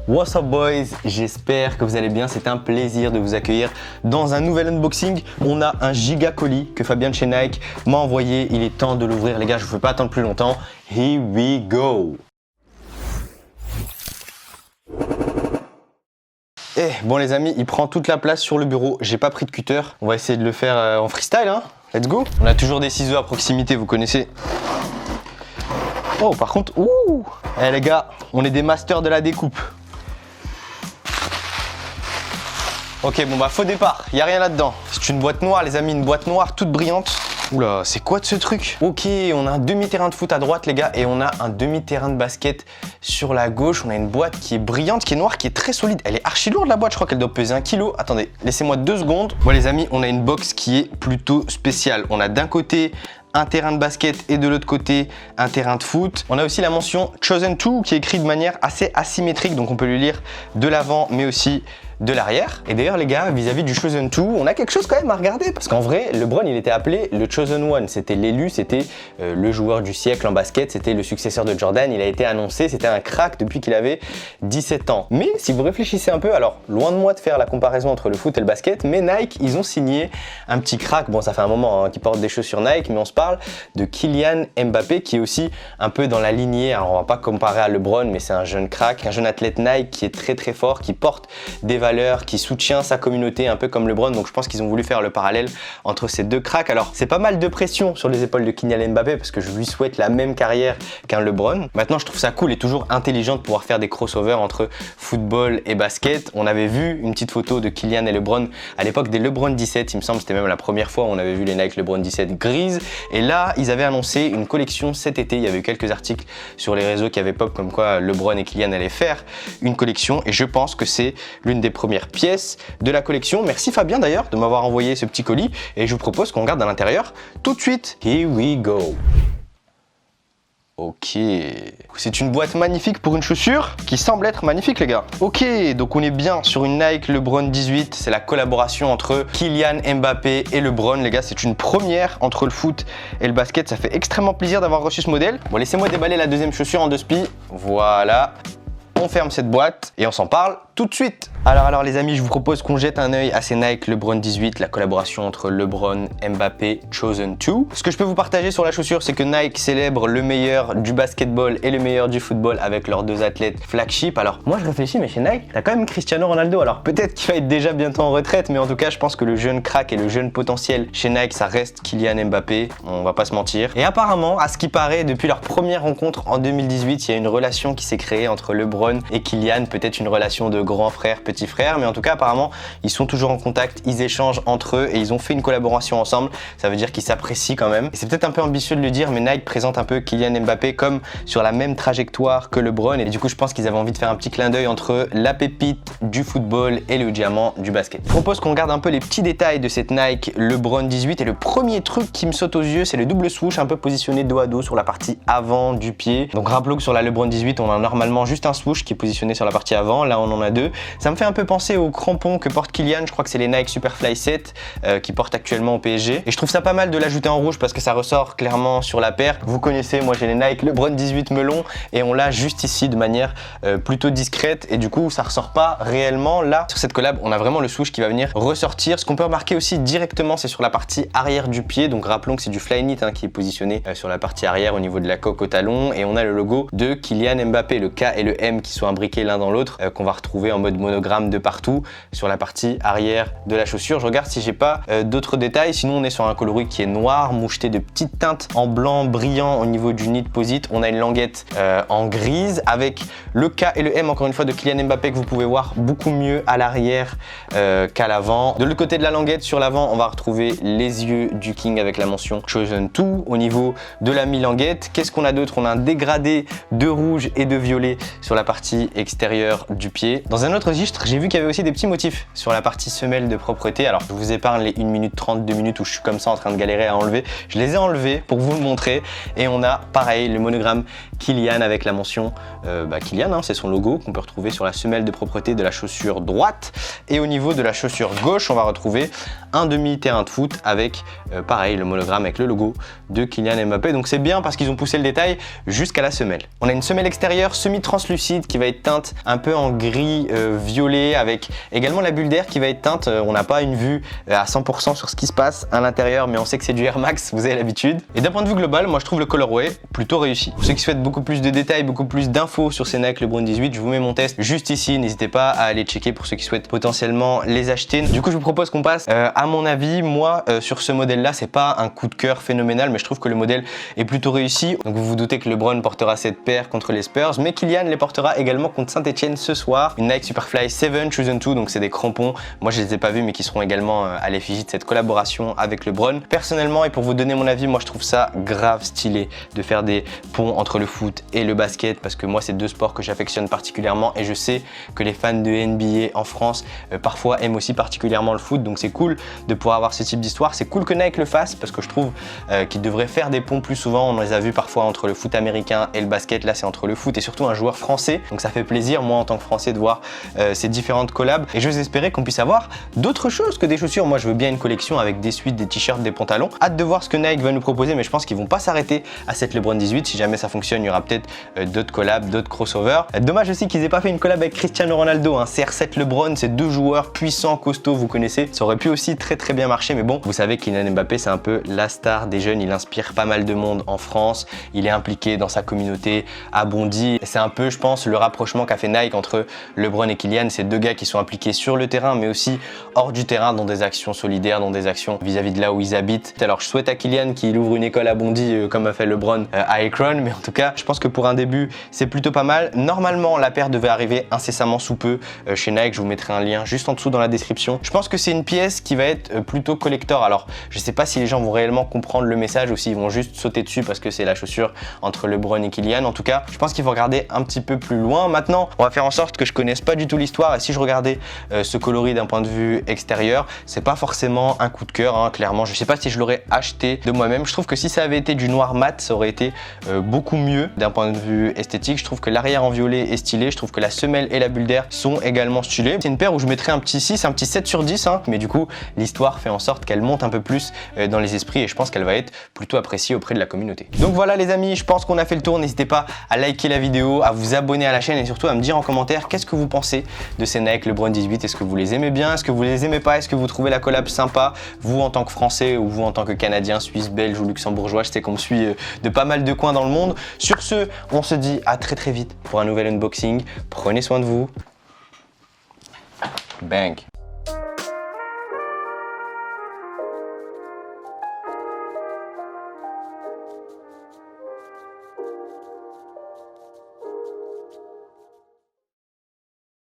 What's up boys, j'espère que vous allez bien, c'est un plaisir de vous accueillir dans un nouvel unboxing. On a un giga colis que Fabien de chez Nike m'a envoyé, il est temps de l'ouvrir les gars, je ne vous fais pas attendre plus longtemps. Here we go. Eh bon les amis, il prend toute la place sur le bureau, j'ai pas pris de cutter, on va essayer de le faire en freestyle hein. Let's go. On a toujours des ciseaux à proximité, vous connaissez. Oh par contre, ouh, eh les gars, on est des masters de la découpe. Ok, bon bah faux départ, il n'y a rien là-dedans. C'est une boîte noire les amis, une boîte noire toute brillante. Oula, c'est quoi de ce truc? Ok, on a un demi-terrain de foot à droite les gars et on a un demi-terrain de basket sur la gauche. On a une boîte qui est brillante, qui est noire, qui est très solide. Elle est archi lourde la boîte, je crois qu'elle doit peser 1 kg. Attendez, laissez-moi 2 secondes. Bon les amis, on a une box qui est plutôt spéciale. On a d'un côté un terrain de basket et de l'autre côté un terrain de foot. On a aussi la mention Chosen 2 qui est écrite de manière assez asymétrique, donc on peut le lire de l'avant mais aussi de l'arrière. Et d'ailleurs les gars, vis-à-vis du Chosen 2, on a quelque chose quand même à regarder parce qu'en vrai, LeBron il était appelé le Chosen One, c'était l'élu, c'était le joueur du siècle en basket, c'était le successeur de Jordan, il a été annoncé, c'était un crack depuis qu'il avait 17 ans. Mais si vous réfléchissez un peu, alors loin de moi de faire la comparaison entre le foot et le basket, mais Nike, ils ont signé un petit crack, bon ça fait un moment hein, qu'ils portent des chaussures Nike, mais on se parle de Kylian Mbappé qui est aussi un peu dans la lignée, alors on va pas comparer à LeBron, mais c'est un jeune crack, un jeune athlète Nike qui est très fort, qui porte des valeurs, qui soutient sa communauté un peu comme LeBron, donc je pense qu'ils ont voulu faire le parallèle entre ces deux cracks. Alors c'est pas mal de pression sur les épaules de Kylian Mbappé parce que je lui souhaite la même carrière qu'un LeBron. Maintenant je trouve ça cool et toujours intelligent de pouvoir faire des crossovers entre football et basket. On avait vu une petite photo de Kylian et LeBron à l'époque des LeBron 17, il me semble, c'était même la première fois où on avait vu les Nike LeBron 17 grises, et là ils avaient annoncé une collection cet été. Il y avait eu quelques articles sur les réseaux qui avaient pop comme quoi LeBron et Kylian allaient faire une collection et je pense que c'est l'une des premières pièces de la collection. Merci Fabien d'ailleurs de m'avoir envoyé ce petit colis et je vous propose qu'on regarde à l'intérieur tout de suite. Here we go. Ok, c'est une boîte magnifique pour une chaussure qui semble être magnifique les gars. Ok, donc on est bien sur une Nike LeBron 18, c'est la collaboration entre Kylian Mbappé et LeBron les gars, c'est une première entre le foot et le basket, ça fait extrêmement plaisir d'avoir reçu ce modèle. Bon, laissez-moi déballer la deuxième chaussure en 2 spi, voilà. On ferme cette boîte et on s'en parle tout de suite. Alors les amis, je vous propose qu'on jette un œil à ces Nike LeBron 18, la collaboration entre LeBron, Mbappé, Chosen 2. Ce que je peux vous partager sur la chaussure, c'est que Nike célèbre le meilleur du basketball et le meilleur du football avec leurs 2 athlètes flagship. Alors moi je réfléchis, mais chez Nike, t'as quand même Cristiano Ronaldo. Alors peut-être qu'il va être déjà bientôt en retraite, mais en tout cas je pense que le jeune crack et le jeune potentiel chez Nike, ça reste Kylian Mbappé, on va pas se mentir. Et apparemment, à ce qui paraît, depuis leur première rencontre en 2018, il y a une relation qui s'est créée entre LeBron et Kylian, peut-être une relation de grand frère, petit frère, mais en tout cas apparemment ils sont toujours en contact, ils échangent entre eux et ils ont fait une collaboration ensemble, ça veut dire qu'ils s'apprécient quand même. Et c'est peut-être un peu ambitieux de le dire, mais Nike présente un peu Kylian Mbappé comme sur la même trajectoire que LeBron et du coup je pense qu'ils avaient envie de faire un petit clin d'œil entre la pépite du football et le diamant du basket. Je propose qu'on regarde un peu les petits détails de cette Nike LeBron 18 et le premier truc qui me saute aux yeux, c'est le double swoosh un peu positionné dos à dos sur la partie avant du pied. Donc rappelons que sur la LeBron 18 on a normalement juste un swoosh qui est positionné sur la partie avant, là on en a 2. Ça me fait un peu penser aux crampons que porte Kylian, je crois que c'est les Nike Superfly 7 qui portent actuellement au PSG. Et je trouve ça pas mal de l'ajouter en rouge parce que ça ressort clairement sur la paire. Vous connaissez, moi j'ai les Nike LeBron 18 melon et on l'a juste ici de manière plutôt discrète et du coup ça ressort pas réellement là. Sur cette collab, on a vraiment le swoosh qui va venir ressortir. Ce qu'on peut remarquer aussi directement, c'est sur la partie arrière du pied. Donc rappelons que c'est du Flyknit hein, qui est positionné sur la partie arrière au niveau de la coque au talon et on a le logo de Kylian Mbappé, le K et le M qui sont imbriqués l'un dans l'autre qu'on va retrouver en mode monogramme de partout sur la partie arrière de la chaussure. Je regarde si j'ai pas d'autres détails, sinon on est sur un coloris qui est noir, moucheté de petites teintes en blanc brillant au niveau du knit posit. On a une languette en grise avec le K et le M encore une fois de Kylian Mbappé que vous pouvez voir beaucoup mieux à l'arrière qu'à l'avant. De l'autre côté de la languette sur l'avant, on va retrouver les yeux du King avec la mention Chosen 2 au niveau de la mi-languette. Qu'est-ce qu'on a d'autre? On a un dégradé de rouge et de violet sur la partie extérieure du pied. Dans un autre registre, j'ai vu qu'il y avait aussi des petits motifs sur la partie semelle de propreté. Alors je vous épargne les 1 minute 30, 2 minutes où je suis comme ça en train de galérer à enlever. Je les ai enlevés pour vous le montrer et on a pareil le monogramme Kylian avec la mention Kylian, hein, c'est son logo qu'on peut retrouver sur la semelle de propreté de la chaussure droite. Et au niveau de la chaussure gauche, on va retrouver un demi-terrain de foot avec pareil le monogramme avec le logo de Kylian Mbappé. Donc c'est bien parce qu'ils ont poussé le détail jusqu'à la semelle. On a une semelle extérieure semi-translucide 18 qui va être teinte un peu en gris violet, avec également la bulle d'air qui va être teinte. On n'a pas une vue à 100% sur ce qui se passe à l'intérieur, mais on sait que c'est du Air Max, vous avez l'habitude. Et d'un point de vue global, moi je trouve le colorway plutôt réussi. Pour ceux qui souhaitent beaucoup plus de détails, beaucoup plus d'infos sur ces Nike LeBron 18, je vous mets mon test juste ici. N'hésitez pas à aller checker pour ceux qui souhaitent potentiellement les acheter. Du coup, je vous propose qu'on passe à mon avis. Moi, sur ce modèle-là, c'est pas un coup de cœur phénoménal, mais je trouve que le modèle est plutôt réussi. Donc vous vous doutez que LeBron portera cette paire contre les Spurs, mais Kylian les portera également contre Saint-Etienne ce soir. Une Nike Superfly 7 Chosen 2, donc c'est des crampons. Moi, je les ai pas vus, mais qui seront également à l'effigie de cette collaboration avec LeBron. Personnellement, et pour vous donner mon avis, moi je trouve ça grave stylé de faire des ponts entre le foot et le basket, parce que moi c'est deux sports que j'affectionne particulièrement, et je sais que les fans de NBA en France parfois aiment aussi particulièrement le foot, donc c'est cool de pouvoir avoir ce type d'histoire. C'est cool que Nike le fasse, parce que je trouve qu'ils devraient faire des ponts plus souvent. On les a vus parfois entre le foot américain et le basket, là c'est entre le foot et surtout un joueur français, donc ça fait plaisir moi en tant que français de voir ces différentes collabs, et j'ose espérer qu'on puisse avoir d'autres choses que des chaussures. Moi je veux bien une collection avec des suites, des t-shirts, des pantalons. Hâte de voir ce que Nike va nous proposer, mais je pense qu'ils vont pas s'arrêter à cette LeBron 18. Si jamais ça fonctionne, il y aura peut-être d'autres collabs, d'autres crossovers. Dommage aussi qu'ils aient pas fait une collab avec Cristiano Ronaldo, hein. CR7 LeBron, c'est deux joueurs puissants, costauds, vous connaissez. Ça aurait pu aussi très bien marcher, mais bon, vous savez Kylian Mbappé c'est un peu la star des jeunes, il inspire pas mal de monde en France, il est impliqué dans sa communauté à Bondy. C'est un peu, je pense, le rapprochement qu'a fait Nike entre LeBron et Kylian, ces deux gars qui sont impliqués sur le terrain, mais aussi hors du terrain, dans des actions solidaires, dans des actions vis-à-vis de là où ils habitent. Alors je souhaite à Kylian qu'il ouvre une école à Bondy comme a fait LeBron à Akron, mais en tout cas, je pense que pour un début, c'est plutôt pas mal. Normalement, la paire devait arriver incessamment sous peu chez Nike, je vous mettrai un lien juste en dessous dans la description. Je pense que c'est une pièce qui va être plutôt collector. Alors, je sais pas si les gens vont réellement comprendre le message ou s'ils vont juste sauter dessus parce que c'est la chaussure entre LeBron et Kylian. En tout cas, je pense qu'il faut regarder un petit peu plus loin. Maintenant, on va faire en sorte que je connaisse pas du tout l'histoire, et si je regardais ce coloris d'un point de vue extérieur, c'est pas forcément un coup de cœur, hein, clairement. Je sais pas si je l'aurais acheté de moi-même. Je trouve que si ça avait été du noir mat, ça aurait été beaucoup mieux d'un point de vue esthétique. Je trouve que l'arrière en violet est stylé, je trouve que la semelle et la bulle d'air sont également stylées. C'est une paire où je mettrais un petit 6, un petit 7 sur 10, hein, mais du coup, l'histoire fait en sorte qu'elle monte un peu plus dans les esprits, et je pense qu'elle va être plutôt appréciée auprès de la communauté. Donc voilà les amis, je pense qu'on a fait le tour. N'hésitez pas à liker la vidéo, à vous abonner à la chaîne, et surtout à me dire en commentaire qu'est-ce que vous pensez de ces Nike LeBron 18. Est-ce que vous les aimez bien? Est-ce que vous les aimez pas? Est-ce que vous trouvez la collab sympa, vous en tant que Français ou vous en tant que Canadien, Suisse, Belge ou Luxembourgeois? Je sais qu'on me suit de pas mal de coins dans le monde. Sur ce, on se dit à très vite pour un nouvel unboxing. Prenez soin de vous. Bang.